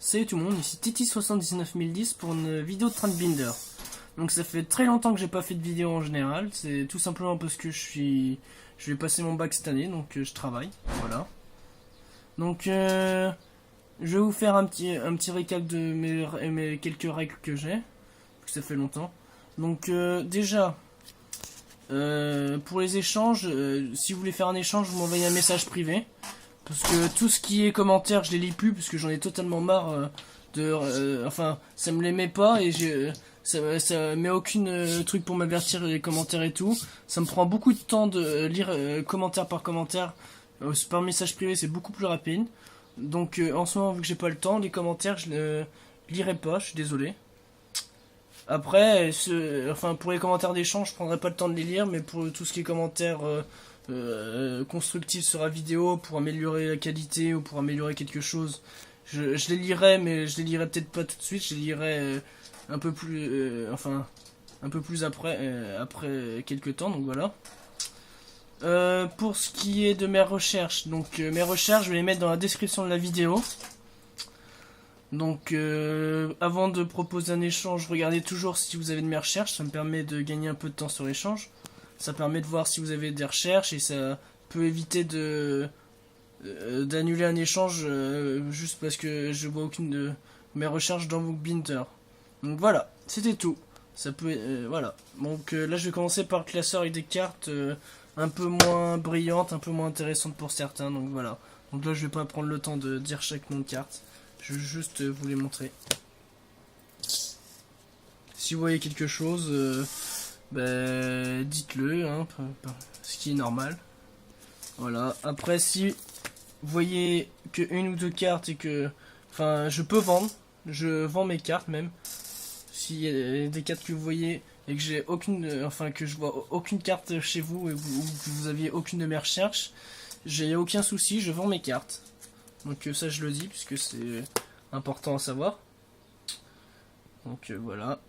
Salut tout le monde, ici Titi79010 pour une vidéo de Trendbinder. Donc ça fait très longtemps que j'ai pas fait de vidéo en général, c'est tout simplement parce que je vais passer mon bac cette année, donc je travaille, voilà. Donc je vais vous faire un petit récap de mes quelques règles que j'ai, parce que ça fait longtemps. Donc déjà, pour les échanges, si vous voulez faire un échange, vous m'envoyez un message privé. Parce que tout ce qui est commentaires, je les lis plus parce que j'en ai totalement marre enfin, ça me les met pas et ça met aucune truc pour m'avertir les commentaires et tout. Ça me prend beaucoup de temps de lire commentaire par commentaire. Par message privé, c'est beaucoup plus rapide. Donc en ce moment, vu que j'ai pas le temps, les commentaires, je ne lirai pas, je suis désolé. Après, enfin, pour les commentaires d'échange, je prendrai pas le temps de les lire, mais pour tout ce qui est commentaires constructif sur la vidéo pour améliorer la qualité ou pour améliorer quelque chose, je les lirai, mais je les lirai peut-être pas tout de suite, je les lirai un peu plus un peu plus après quelques temps, donc voilà. Pour ce qui est de mes recherches, donc mes recherches je vais les mettre dans la description de la vidéo. Donc avant de proposer un échange, regardez toujours si vous avez de mes recherches, ça me permet de gagner un peu de temps sur l'échange. Ça permet de voir si vous avez des recherches et ça peut éviter d'annuler un échange juste parce que je vois aucune de mes recherches dans Bookbinder. Donc voilà, c'était tout. Ça peut voilà. Donc là je vais commencer par le classeur avec des cartes un peu moins brillantes, un peu moins intéressantes pour certains. Donc voilà. Donc là je vais pas prendre le temps de dire chaque nom de carte. Je vais juste vous les montrer. Si vous voyez quelque chose, dites-le, hein, ce qui est normal. Voilà. Après, si vous voyez que une ou deux cartes et que, enfin, je peux vendre, je vends mes cartes même. S'il y a des cartes que vous voyez et que j'ai aucune, enfin que je vois aucune carte chez vous ou que vous aviez aucune de mes recherches, j'ai aucun souci, je vends mes cartes. Donc ça je le dis puisque c'est important à savoir. Donc voilà.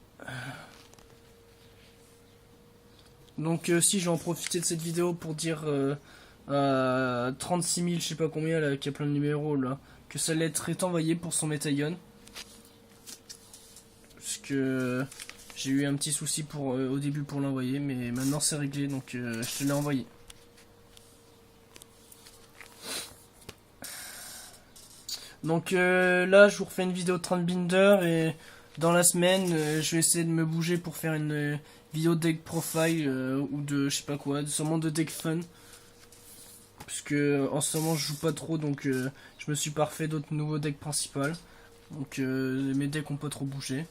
Donc si je vais en profiter de cette vidéo pour dire à 36 000 je sais pas combien là, qui a plein de numéros là, que sa lettre est envoyée pour son Métaillon. Parce que j'ai eu un petit souci au début pour l'envoyer, mais maintenant c'est réglé, donc je te l'ai envoyé. Donc là je vous refais une vidéo de Trendbinder et dans la semaine je vais essayer de me bouger pour faire une vidéo de deck profile ou de je sais pas quoi, sûrement de deck fun. Puisque en ce moment je joue pas trop, donc je me suis pas refait d'autres nouveaux decks principaux. Donc mes decks ont pas trop bougé.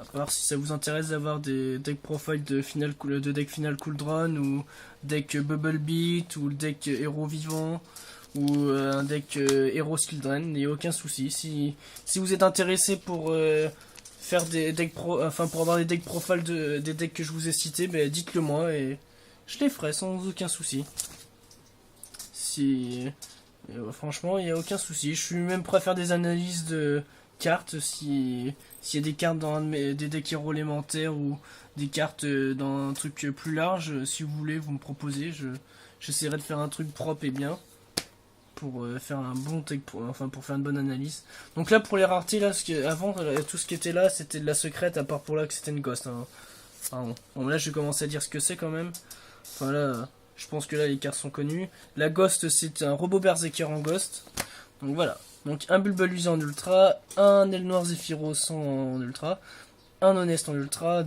À part si ça vous intéresse d'avoir des deck profile de deck final Cool Drone ou deck Bubble Beat ou le deck héros vivant ou un deck héros Skill Drain, il n'y a aucun souci. Si vous êtes intéressé pour faire des decks pour avoir des decks profile des decks que je vous ai cités, dites-le moi et je les ferai sans aucun souci. Franchement, il n'y a aucun souci. Je suis même prêt à faire des analyses de cartes s'il y a des cartes dans des decks héros élémentaires ou des cartes dans un truc plus large. Si vous voulez, vous me proposez. J'essaierai de faire un truc propre et bien pour faire un bon deck, pour faire une bonne analyse. Donc là, pour les raretés, là, avant, tout ce qui était là, c'était de la secrète, à part pour là que c'était une ghost. Hein. Pardon. Bon, là, je vais commencer à dire ce que c'est quand même. Enfin là, je pense que là les cartes sont connues. La Ghost, c'est un robot berserker en Ghost. Donc voilà. Donc un Bulbalusa en ultra, un aile noire Zephyros en ultra, un Honest en ultra,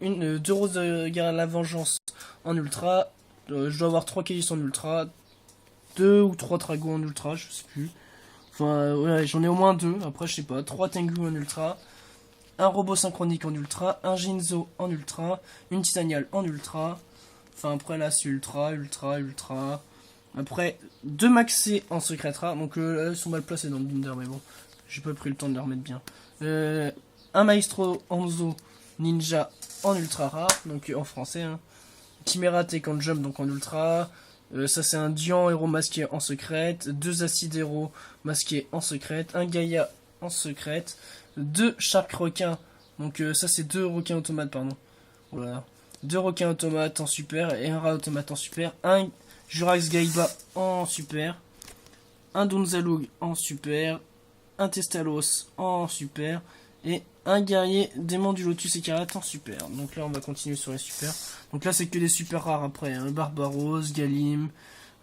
deux roses de guerre à la vengeance en ultra. Je dois avoir 3 Kailis en ultra, 2 ou 3 Dragons en ultra, je sais plus. Enfin ouais, j'en ai au moins 2, après je sais pas, 3 Tengu en ultra. Un robot synchronique en ultra, un Jinzo en ultra, une Titaniale en ultra. Enfin après là c'est ultra. Après 2 maxés en secret rare. Donc là ils sont mal placés dans le binder, mais bon. J'ai pas pris le temps de les remettre bien. Un Maestro Hanzo Ninja en ultra rare. Donc en français. Hein. Chimera Take on Jump donc en ultra. Ça c'est un Dian héros masqué en secret. 2 Acide héros masqués en secret. Un Gaïa en secret. 2 Shark requins. Donc ça c'est 2 requins automates pardon. Voilà. 2 requins automates en super et un rat automate en super. Un Jurax Gaiba en super. Un Donzalug en super. un Testalos en super, et un guerrier démon du Lotus écarlate en super. Donc là on va continuer sur les super. Donc là c'est que des super rares après, hein. Barbaros, Galim,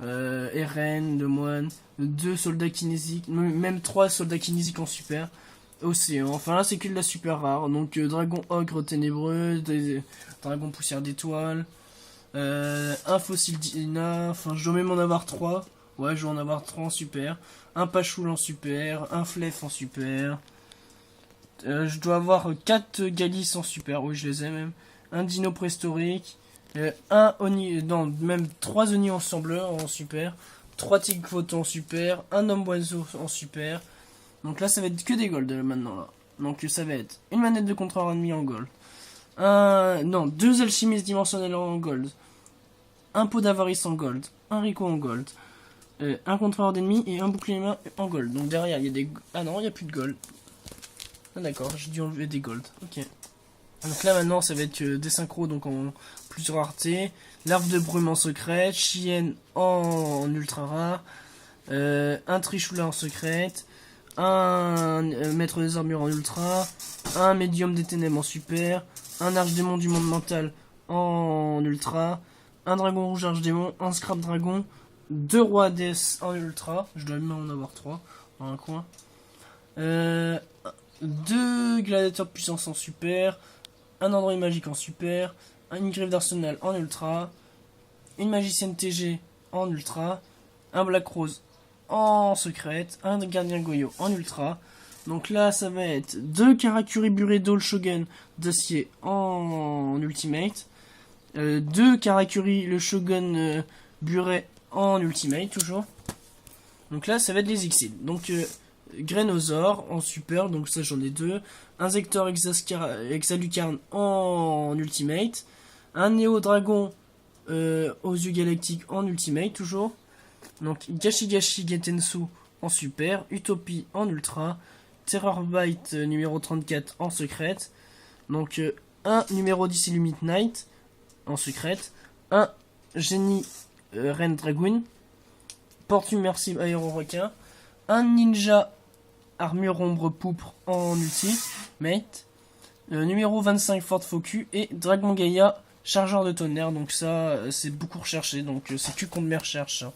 Eren, le moine, 2 soldats kinésiques, même 3 soldats kinésiques en super. Océan, enfin là c'est que de la super rare. Donc dragon ogre ténébreux, dragon poussière d'étoile, un fossile d'Ina, enfin je dois même en avoir 3. Ouais, je dois en avoir 3 en super. Un Pachoul en super, un Flef en super. Je dois avoir 4 Galis en super, oui je les ai même. Un Dino préhistorique. Un Oni, non, même 3 Oni ensemble en super. 3 Tigres Photon en super. Un Homme Oiseau en super. Donc là ça va être que des gold maintenant là. Donc ça va être une manette de contrôleur ennemi en gold. Non, 2 alchimistes dimensionnels en gold. Un pot d'avarice en gold. Un Rico en gold. Un contrôleur d'ennemis et un bouclier main en gold. Donc derrière il y a des... Ah non, il n'y a plus de gold. Ah d'accord, j'ai dû enlever des gold. Ok. Donc là maintenant ça va être des synchros donc en plus rareté. Larve de brume en secret. Chienne en ultra rare. Un Trichoula en secrète. Un maître des armures en ultra. Un médium des ténèbres en super. Un archdémon du monde mental en ultra. Un dragon rouge archdémon. Un scrap dragon. 2 rois Hades en ultra. Je dois même en avoir 3 dans un coin. 2 gladiateurs de puissance en super. Un android magique en super. Une griffe d'arsenal en ultra. Une magicienne TG en ultra. Un Black Rose en secrète. Un gardien Goyo en ultra. Donc là ça va être 2 Karakuri Buredo le Shogun d'acier en ultimate. 2 Karakuri le Shogun Buret en ultimate toujours. Donc là ça va être les Exils. Donc Grainosaur en super, donc ça j'en ai 2. Un Zector Exalucarne en ultimate. Un Néo Dragon aux yeux galactiques en ultimate toujours. Donc Gashigashi Getensu en super. Utopie en ultra. Terror Bite numéro 34 en secrète. Donc un numéro 10 Illumite Knight en secrète. Un Génie Ren Dragoon. Porte immersive aéro requin. Un ninja armure ombre pourpre en ultimate. Numéro 25 Ford Focus. Et Dragon Gaia chargeur de tonnerre. Donc ça c'est beaucoup recherché. Donc c'est que contre mes recherches. Hein.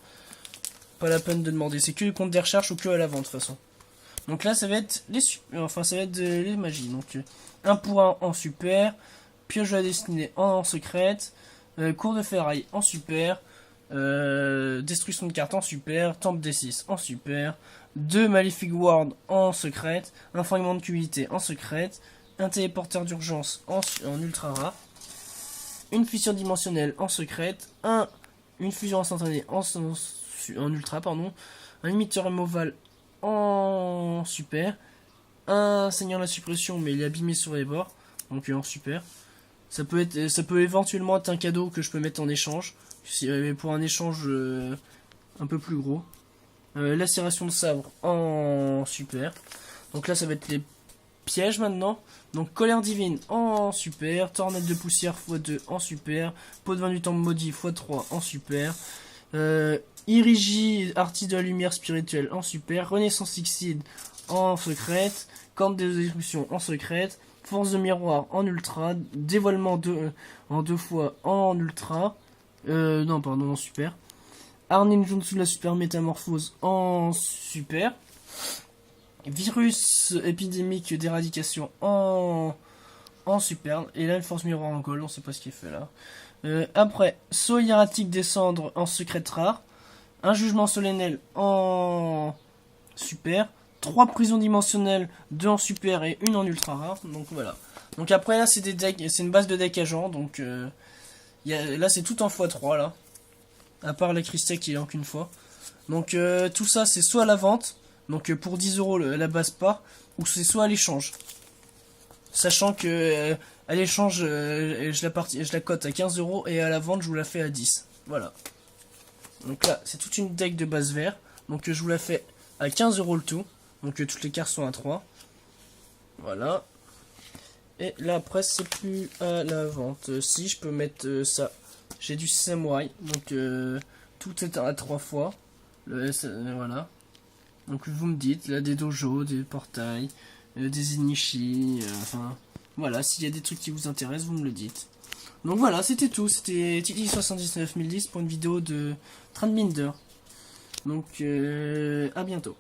Pas la peine de demander. C'est que contre des recherches ou que à la vente de toute façon. Donc là ça va être les les magies. Donc 1 pour 1 en super. Pioche de la destinée en secrète. Cours de ferraille en super. Destruction de cartes en super. Temple D6 en super. 2 Malefic Ward en secrète. Un fragment de cubité en secrète. Un téléporteur d'urgence en ultra rare. Une fissure dimensionnelle en secrète. Une fusion instantanée en ultra, pardon. Un limiteur immovable en super. Un seigneur de la suppression, mais il est abîmé sur les bords. Donc en super. Ça peut éventuellement être un cadeau que je peux mettre en échange. Pour un échange un peu plus gros. Lacération de sabre en super. Donc là ça va être les pièges maintenant. Donc colère divine en super. Tornade de poussière x2 en super. Pot de vin du temps maudit x3 en super. Irigi, artiste de la lumière spirituelle en super. Renaissance Xyz en secrète. Corne des destructions en secrète. Force de miroir en ultra. Dévoilement en 2 fois en ultra. Non, pardon, en super. Arnin Junsu de la super métamorphose en super. Virus épidémique d'éradication en super. Et là, une force miroir en gold, on sait pas ce qu'il fait là. Après, saut hiératique descendre en secrète rare. Un jugement solennel en super. 3 prisons dimensionnelles, 2 en super et 1 en ultra rare. Donc voilà. Donc après là c'est des decks, c'est une base de deck agent. Donc là c'est tout en x3 là. À part la Christec qui est en qu'une fois. Donc tout ça c'est soit à la vente. Donc pour 10 € la base part. Ou c'est soit à l'échange. Sachant que à l'échange je la cote à 15 € et à la vente je vous la fais à 10. Voilà. Donc là c'est toute une deck de base vert. Donc je vous la fais à 15 € le tout. Donc toutes les cartes sont à 3. Voilà. Et là après c'est plus à la vente. Si je peux mettre ça. J'ai du samouraï. Donc tout est à 3 fois. Voilà. Donc vous me dites, là des dojos, des portails, des inishi, enfin voilà, s'il y a des trucs qui vous intéressent, vous me le dites. Donc voilà, c'était tout, c'était Titi 79010 pour une vidéo de Trendminder. Donc à bientôt.